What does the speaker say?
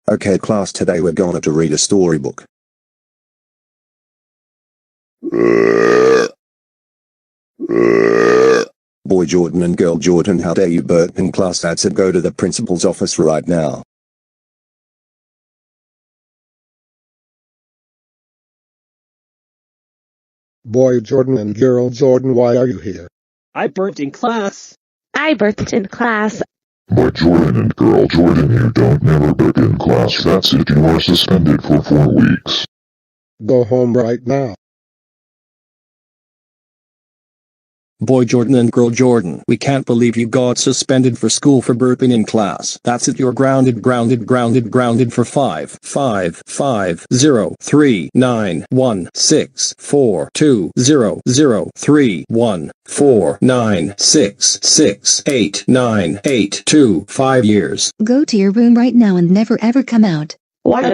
Okay class, today we're gonna to read a storybook. Boy Jordan and girl Jordan, how dare you burp in class? That's it, go to the principal's office right now. Boy Jordan and girl Jordan, why are you here? I burped in class. I burped in class. Boy Jordan and girl Jordan, you don't never burp in class. That's it, you are suspended for 4 weeks. Go home right now. Boy Jordan and girl Jordan, we can't believe you got suspended for school for burping in class. That's it, you're grounded for 5 5 5 0 3 9 1 6 4 2 0 0 3 1 4 9 6 6 8 9 8 2 5 years. Go to your room right now and never ever come out. What?